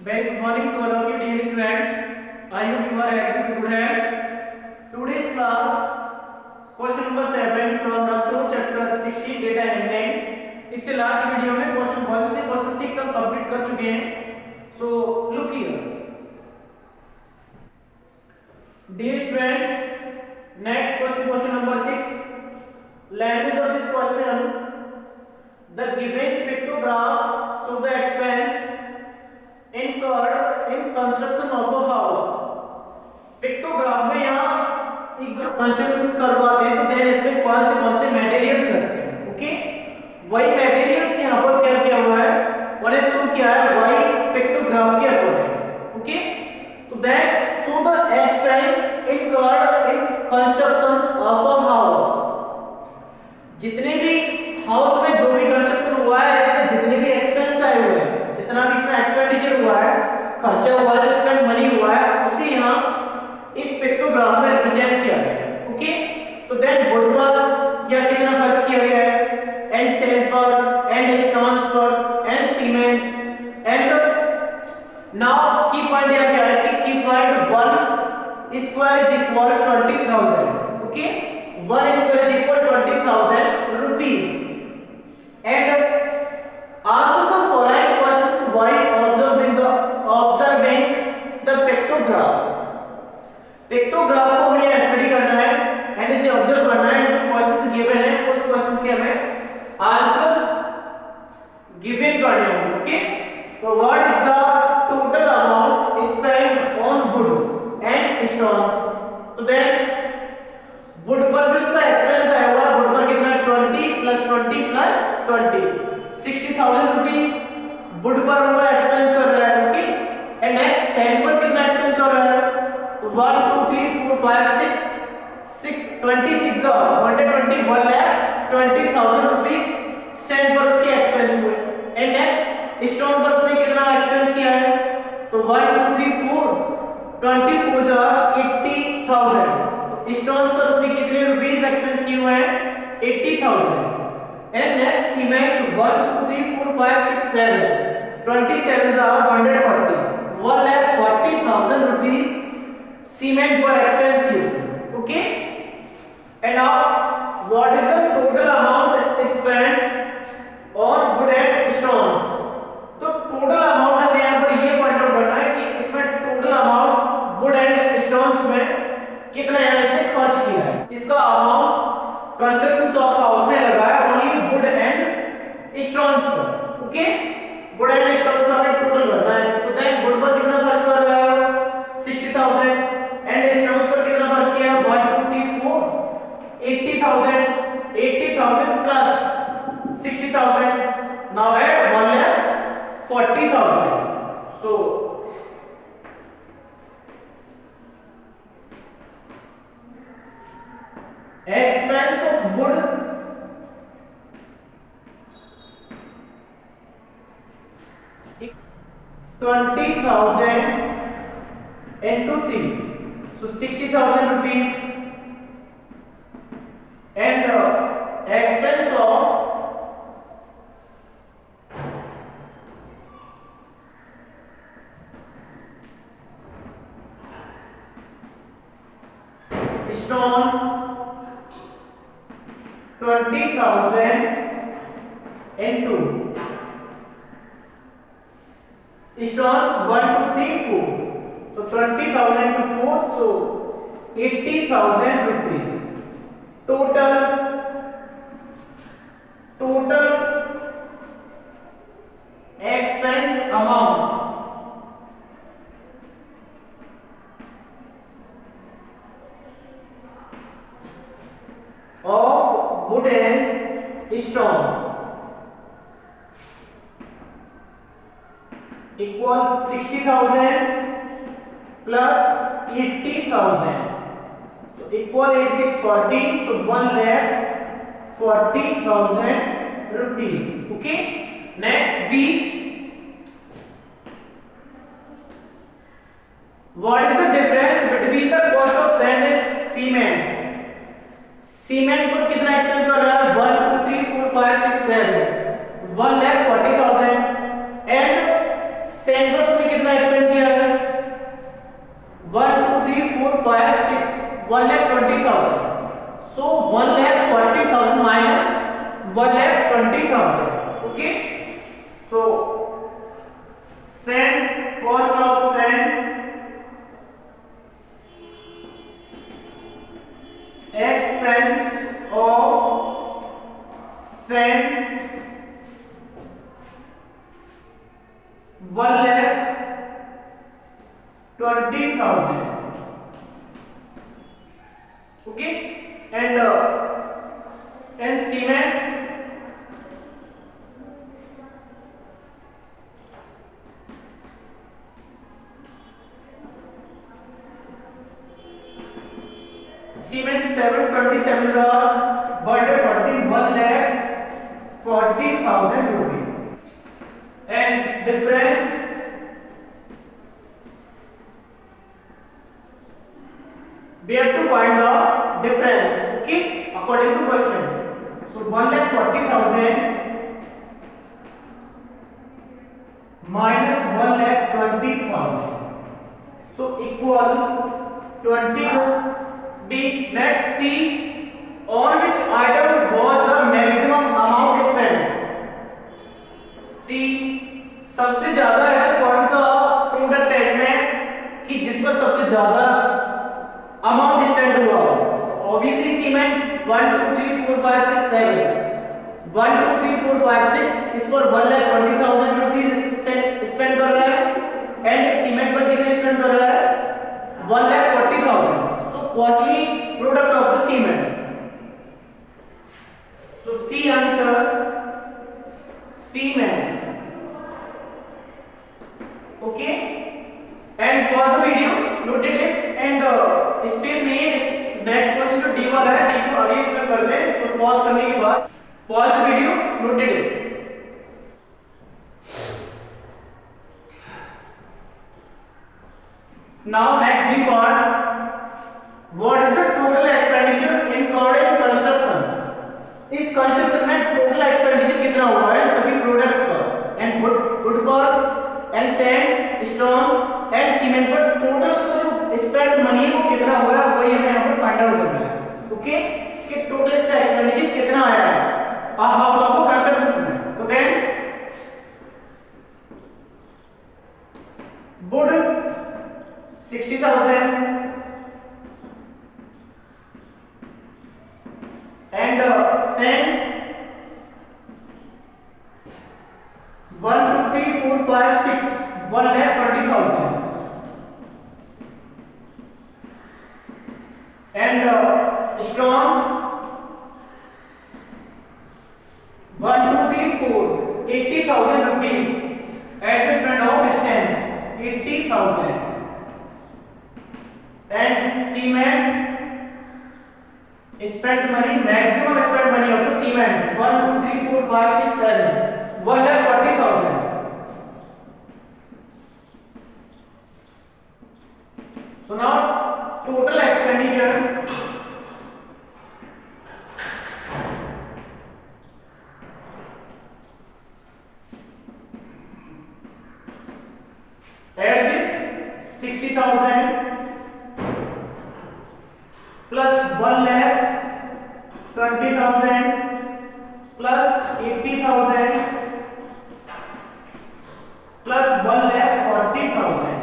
Very good morning to all of you dear students. I hope you are healthy with good health. Today's class question number 7 from the third chapter 16 data handling. इससे last video में question 1 से question 6 हम complete कर चुके हैं. So look here. Dear students, next question number 6. Language of this question: the given pictograph show the expense incurred in construction of a house. Pictograph में यहाँ एक जो कंस्ट्रक्शंस करवाते हैं तो देन इसमें कौन से मटेरियल्स लगते हैं. ओके, वही मटेरियल्स यहाँ पर क्या किया हुआ है और इसको क्या है वही पिक्टोग्राफ के अकॉर्डिंग. ओके, तो then show the expense incurred in construction of a house. जितने भी हाउस में जो भी कंस्ट्रक्शन हुआ है इसमें जितने भी एक्सपेंस आए हुए हैं, जितना भी इसमें एक्सपेंडिचर हुआ है, खर्चा हुआ है, स्पेंड मनी हुआ है, उसे यहाँ इस पिक्टोग्राफ में रिप्रेजेंट किया गया है. ओके, तो देन वुड पर या कितना खर्च किया गया है, एंड सैंड पर, एंड स्टोन्स पर, एंड सीमेंट, एंड नाउ की पॉइंट यहाँ क्या है कि की point 1 square is equal 20,000. Okay, 1 square is equal 20,000 rupees. And answer the following questions while observing the pictograph. Pictograph को हमें स्टडी करना है एंड इसे ऑब्जर्व करना है. जो क्वेश्चंस गिवन है उस क्वेश्चंस के हमें आंसर्स गिवन करने होंगे. ओके, तो what is the total amount spent on would and stones. तो देन वुड पर जो इसका एक्सपेंस आया हुआ है, वुड पर कितना है 20 प्लस 20 प्लस 20 60,000 रुपीस वुड पर हुआ एक्सपेंस कर रहा है. ओके, एंड नेक्स्ट सैंड पर कितना एक्सपेंस कर रहा है तो 1 2 3 4 5 6 26 और 121 लाख 20,000 रुपीस सैंड पर उसके एक्सपेंस हुए. एंड नेक्स्ट स्टोन पर उसने कितना एक्सपेंस किया है तो 1 2 3 4 24 जा 80,000. तो स्टोन्स पर उसने कितने रुपीस एक्सपेंस किए हुए हैं 80,000. And next cement 1 2 3 4 5 6 7 27 are 140 1,40,000 rupees cement per expense किए. Okay, and now what is the total amount spent on wood and stones. तो total amount हमें यहाँ पर ये फाइंड आउट करना है कि इसमें total amount wood and stones में कितना यहाँ इसने खर्च किया है. इसका अमाउंट कंस्ट्रक्शन ऑफ हाउस में लगा है ओनली वुड एंड स्टोन्स पर. ओके, वुड एंड स्टोन्स का हमें टोटल करना है. तो देन वुड पर कितना खर्च कर रहा है 60,000 एंड स्टोन्स पर कितना खर्च किया 1 2 3 4 80,000 plus 60,000. Now add 1,40,000. So expense of wood $20,000 into 3, so 60,000 rupees. And expense of stone 20,000 into stones 1 2 3 4, so 20,000 into 4, so 80,000 rupees. Total expense amount of wood and stone equals 60,000 plus 80,000. So equal 8640. So 1,40,000 rupees. Okay. Next B. What is the difference between the cost of sand and cement? Cement पर कितना expense कर रहा है 1 2 3 4 5 6 7 1,40,000 and sand पर उसने कितना 1,20,000. So 1,40,000 minus 1,20,000. Okay. So sand, cost of sand, expense of sand, 1,20,000. Okay, and cement, cement 727 are budget 1,40,000 rupees. And difference, we have to find the difference. Okay, according to question. So 1,40,000 minus 1,20,000. So equal 20. B. Let's see on which item was the maximum amount spent. C. सबसे ज्यादा ऐसा कौन सा product है इसमें कि जिस पर सबसे ज्यादा अमाउंट स्पेंड हुआ हो? ऑब्वियसली सीमेंट 1 2 3 4 5 6 7 1 2 3 4 5 6 इस पर 1,20,000 रुपीस स्पेंड कर रहा है एंड सीमेंट पर कितने स्पेंड कर रहा है? 1,40,000. So costly product of the cement. So C answer, cement. Okay, and pause the video, noted it, and space नहीं है. नेक्स्ट क्वेश्चन जो D वाला है, D को आगे इसमें करते हैं. तो पॉज करने के बाद pause the video, noted it. Now next G part. What is the total expenditure incurred in construction? इस कंस्ट्रक्शन में टोटल एक्सपेंडिचर कितना हुआ है सभी प्रोडक्ट्स पर एंड वुड पर and sand, stone and cement पर टोटल उसका जो स्पेंड मनी है वो कितना हुआ है वही हमें यहाँ पर फाइंड आउट करना है. ओके, कि टोटल इसका एक्सपेंडिचर कितना आया है अ हाउस ऑफ कंस्ट्रक्शन में. तो then would 60,000 and sand 1 2 3 4 5 6 1,20,000 and stone 1 2 3 4 80,000 rupees at the spend of stamp 80,000 and cement spent money, maximum spent money of the cement 1 2 3 4 5 6 7 1,40,000. So now total expenditure add this 60,000 plus 1,20,000 plus 80,000 plus 1,40,000.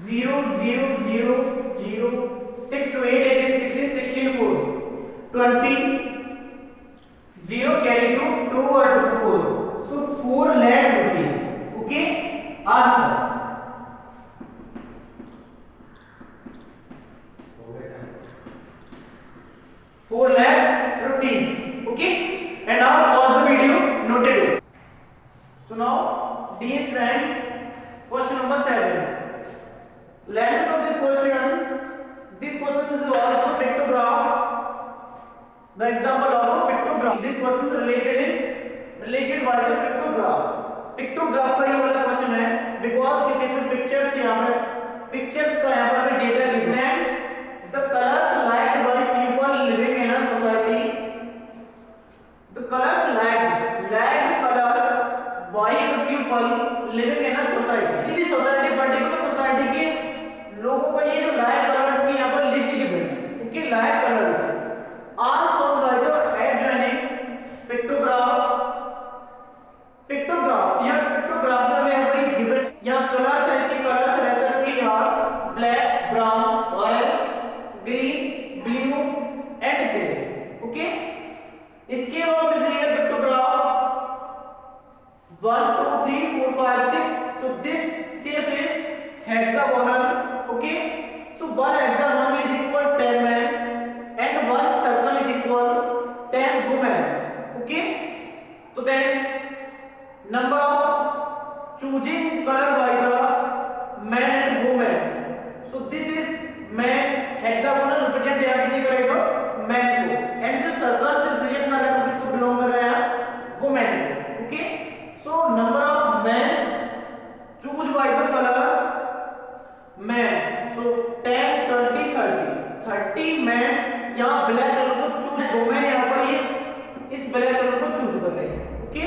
Zero, zero, zero, zero, 6 to 8, 8, 8, 16, 16, 4, 20, 0 carry to 2 or to 4. So 4 lakh rupees. Okay, answer. ₹4 lakh. Okay, and now pause the video, noted it. So now, dear friends, question number 7. Language of this question. This question is also pictograph. The example of a pictograph. This question is related by the pictograph. Pictograph का ये वाला question है because कि इसमें pictures यहाँ पर pictures का यहाँ पर डेटा लिखना है. The colors liked by people living in a society. The colors liked colors by है। ओके, इसके बाद फिर pictograph 1 2 3 4 5 6, so this shape is hexagonal. Okay, so one hexagonal is equal 10 men and one circle is equal 10 women. Okay, so then number of choosing color by the men and women, so this is man, hexagonal represent यहाँ किसे करेगा, man को, and जो circle से represent कर रहा है वो किसको belong कर रहा है, woman को. Okay, so number of men choose by the color man, so 10 20 30 30 men यहाँ ब्लैक कलर को चूज, वुमेन यहाँ पर ये इस ब्लैक कलर को चूज कर रहे हैं. Okay,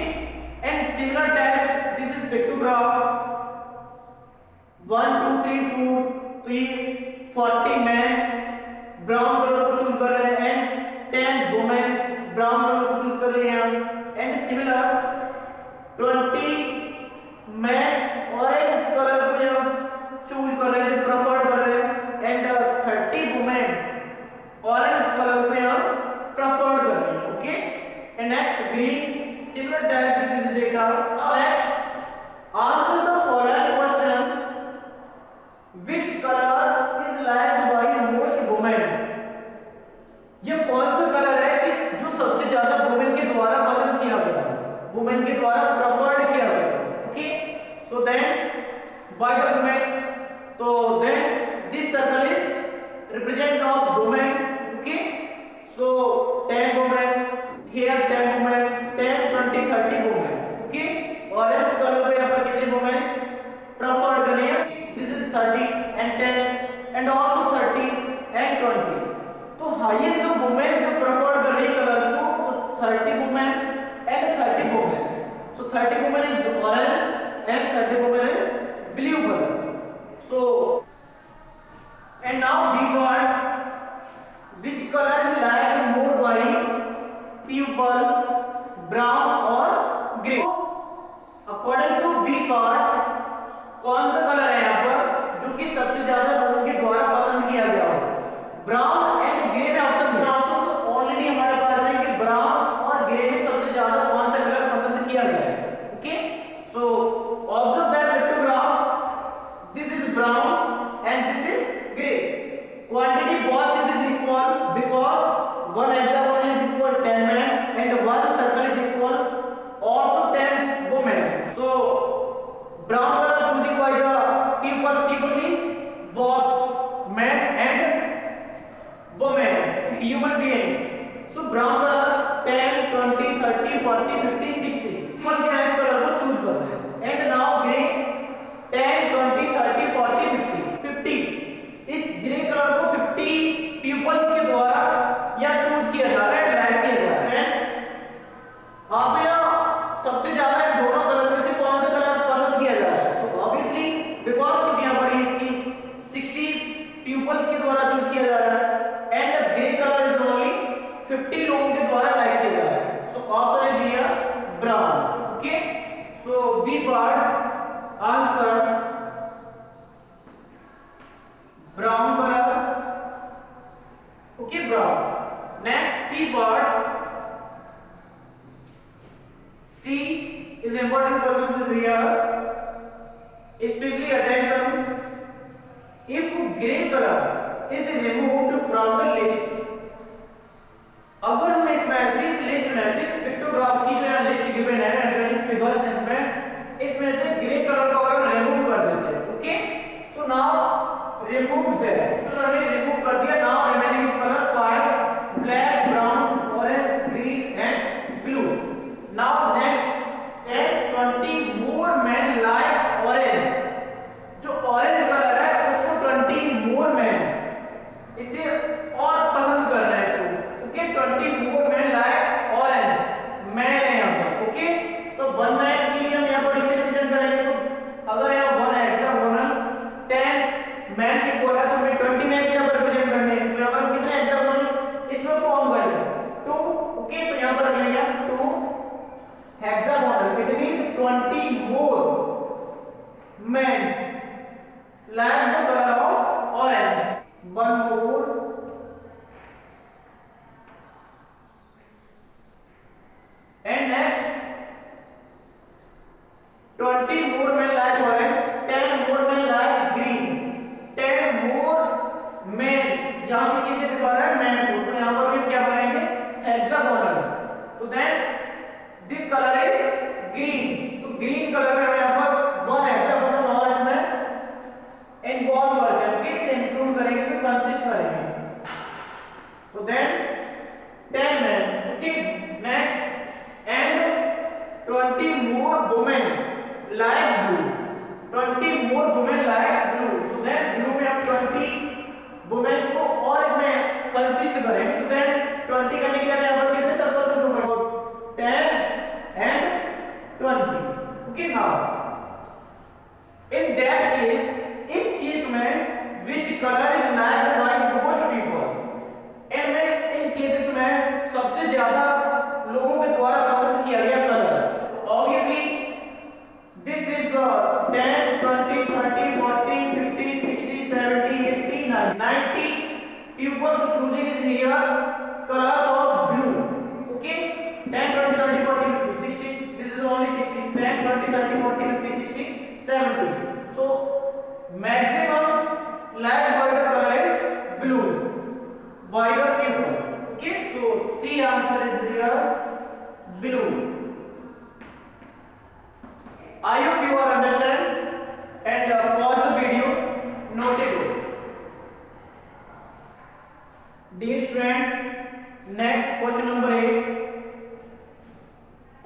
and similar type this is pictograph 1 2 3 4, तो ये 40 men ब्राउन कलर को चूज कर रहे हैं एंड 10 वुमेन ब्राउन कलर को चूज कर रहे हैं, and similar 20 men orange colour को यहाँ चूज कर रहे हैं, प्रेफर कर रहे हैं, एंड 30 वुमेन ऑरेंज कलर को यहाँ प्रेफर कर रहे हैं. Okay, and next green, similar type this is data. Next answer the following questions, which colour is liked by most women. ये कौन सा कलर है कि जो सबसे ज्यादा वुमेन के द्वारा पसंद किया गया, वुमेन के द्वारा प्रेफर्ड किया गया. Okay, so then by the women, तो then this circle is represent of women. Okay, so 10 women here, 10 women, 10 20 30 women. Okay, orange color पे यहाँ पर कितने women preferred करनी है, this is 30 and 10 and also 30 and 20. तो highest जो women जो preferred कर रही है colors को, तो 30 women and 30 women. So 30 women is orange and 30 women is blue color. So and now B part, which color is liked more by people, brown or grey. According to B part, कौन सा colour है यहाँ पर जो कि सबसे ज्यादा लोगों के द्वारा पसंद किया गया हो, ब्राउन एंड ग्रे में ऑप्शन है. ऑप्शन ऑलरेडी हमारे पास है कि ब्राउन और ग्रे में सबसे ज्यादा कौन सा कलर पसंद किया गया है. Okay, so observe that pictograph, this is brown and this is gray. Quantity both it is equal because one hexagon is equal 10 men and one circle is equal also 10 women. So brown color choosing by the people means both men and women, human beings. So brown color 10 20 30 40 50 60 people से इस colour को choose कर रहे हैं. And now gray 10 20 30 40 50 50, इस grey colour को 50 peoples के द्वारा या चूज किया जा रहा है, लाइक किया जा रहा है. आप यहाँ सबसे ज्यादा इन दोनों कलर में से कौन सा कलर पसंद किया जा रहा है, सो ऑब्वियसली बिकॉज़ क्योंकि यहाँ पर इसकी 60 पीपल्स के द्वारा चूज किया जा रहा है and grey colour is only 50 लोगों के द्वारा लाइक किया जा रहा है. So option is here brown. Okay, so B part answer brown color. Okay, brown. Next C part, C is important questions is here, especially attention. If gray color is removed from the list, अगर हम इसमें से इस list में से इस pictograph की जो है लिस्ट गिवन है एंड फिगर्स इसमें, इसमें से ग्रे कलर को अगर रिमूव कर देते हैं. Okay, so now remove there, तो हमने remove कर दिया. now remaining is color 5 black brown orange green and blue. now next 10 20 more men like orange, जो orange कलर है उसको 20 more men इसे और पसंद कर रहे हैं इसको. Okay, 20 more men like orange man है यहाँ पर. ओके, तो 1 man के लिए हम यहाँ पर इसे रिप्रेजेंट करेंगे, तो अगर यहाँ 1 हेक्सागोनल 10 मैन की बोल है तो हमें 20 मैन से यहाँ पर रिप्रेजेंट करने हैं. तो यहाँ पर कितने हेक्सागोनल इसमें फॉर्म कर लें 2. ओके, तो यहाँ पर रख लेंगे 2 hexagonal, it means 20 more men's like the colour of orange. 1 more And next, 20 more men like orange, 10 more men like green. 10 more men, यहाँ पे किसे दिखा रहा है? मैन को। तो यहाँ पर भी क्या बनाएंगे? हेक्सागोनल। तो then this colour is green. तो ग्रीन कलर में यहाँ पर वन हेक्सागोनल और इसमें इन्वॉल्व करके ओके इसे इंक्लूड करेंगे, इसमें कंसिस्ट करेंगे। तो then 10 men, okay, next, and 20 more women like blue, 20 more women like blue. तो then blue में हम 20 women को और इसमें कंसिस्ट करेंगे। तो then 20 का निकलेगा यहाँ पर कितने सर्कल से ड्रॉ करेंगे? 10 and 20, okay. Now in that case, इस केस में which color is liked by most people? इनमें इन केसेस में सबसे ज्यादा लोगों के द्वारा पसंद किया गया colour obviously this is 10 20 30 40 50 60 70 80 90 pupils choosing is here color of blue, okay. 10 20 30 40 50 60, this is only 60. 10 20 30 40 50 60 70, so maximum liked by the color is blue by the pupil, okay. So C answer is here blue. I hope you are understand and pause the video, note it. Dear friends, next question number 8.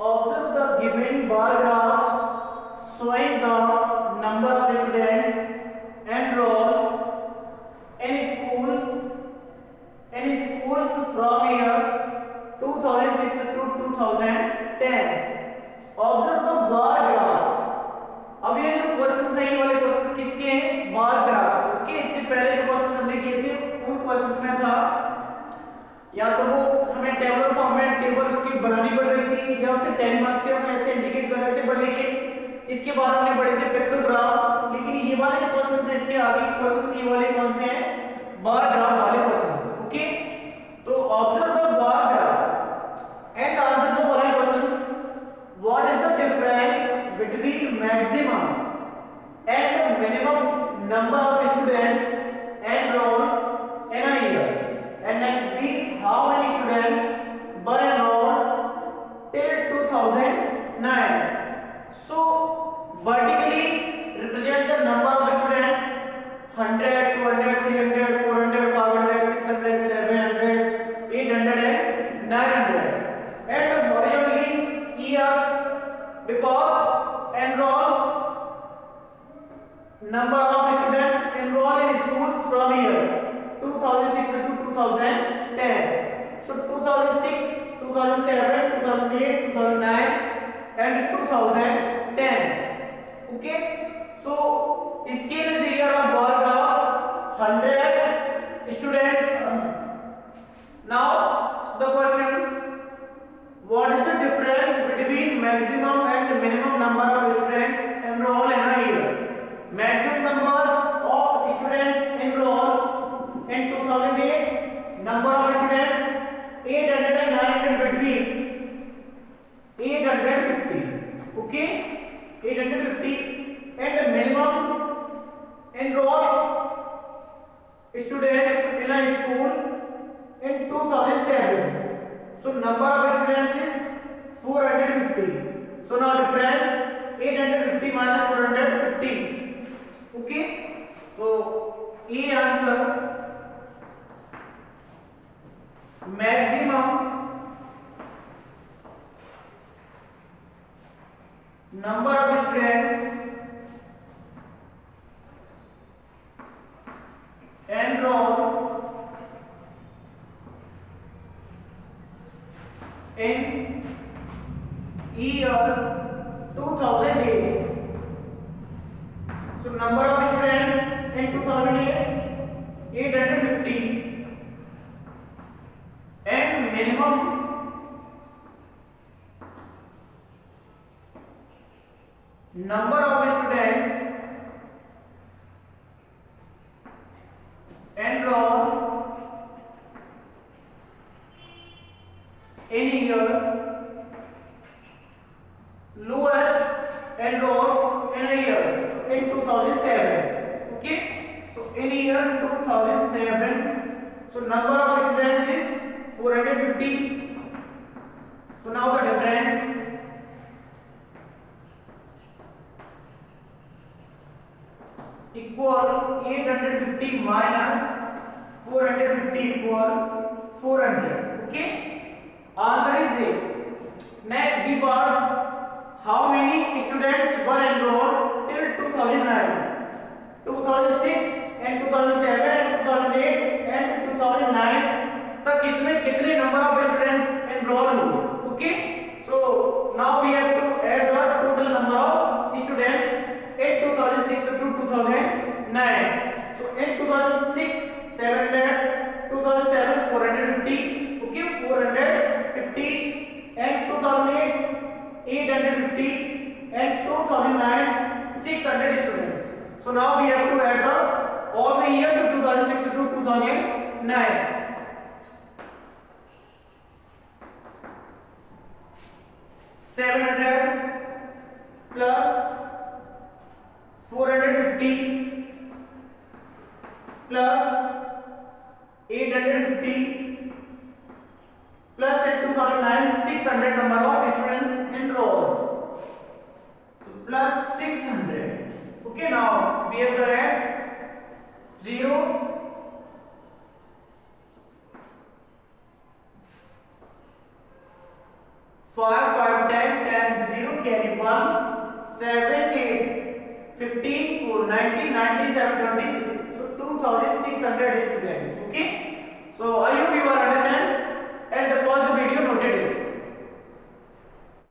Observe the given bar graph showing the number of students enrolled in schools from years 2006 to 2010. Observe the bar graph. अब ये जो question है ये वाले question किसके हैं? Bar graph के। इससे पहले जो क्वेश्चन हमने किए थे उन क्वेश्चन में था या तो वो हमें टेबल फॉर्म में टेबल उसकी बनानी पड़ रही थी या उसे 10 मार्क्स से हम ऐसे इंडिकेट कर रहे थे, पर लेकिन इसके बाद हमने पढ़े थे पिक्टोग्राफ्स। लेकिन ये वाले जो क्वेश्चन है इसके आगे क्वेश्चन ये वाले कौन से हैं? बार ग्राफ वाले क्वेश्चन, ओके। तो observe the bar graph and answer the following questions. What is the difference between maximum and minimum number of students enrolled in a year? And next B, how many students were enrolled till 2009? So vertically represent the number of students 100 200 300 400 500 600 700 800 and 900, and horizontally years because enrolls number of students enrolled in schools from years 2006 to 2010. So 2006 2007 2008 2009 and 2010, okay. So scale is here of bar graph 100 students. Now the questions, what is the difference between maximum and minimum number of students enrolled in a year? Maximum number of students enrolled in 2008, number of students 800 and 900 between 850, okay, 850, and the minimum enrolled students in a school in 2007. So number of students is 450. So now difference 850 minus 450, okay. So A answer maximum number of students enrolled in year 2008. So number of students in 2008 850 and minimum number of students enrolled in year lowest enrolled in a year in 2007. Okay, so in year 2007, so number of students is 450. So now the difference equal 850 minus 450 equal 400. Okay, answer is A. Next, B part. How many students were enrolled till 2009? 2006 and 2007 and 2008 and 2009 तक इसमें कितने number of students enrol हुए? Okay, so now we have to add the total number of students in 2006 to 2009. So in 2006 700, 2007 450, okay, 450, and 2008 850, and 2009 600 students. So now we have to add the all the years of 2006 to 2009. 700 plus 450 plus 850 plus in 2009 600 number of students enrolled. So plus 600. Okay, now we have the add 0 5 5 10 10 0 carry 1 7 8 15 4 19 97 26. So 2600 students. Okay, so I hope you are understand.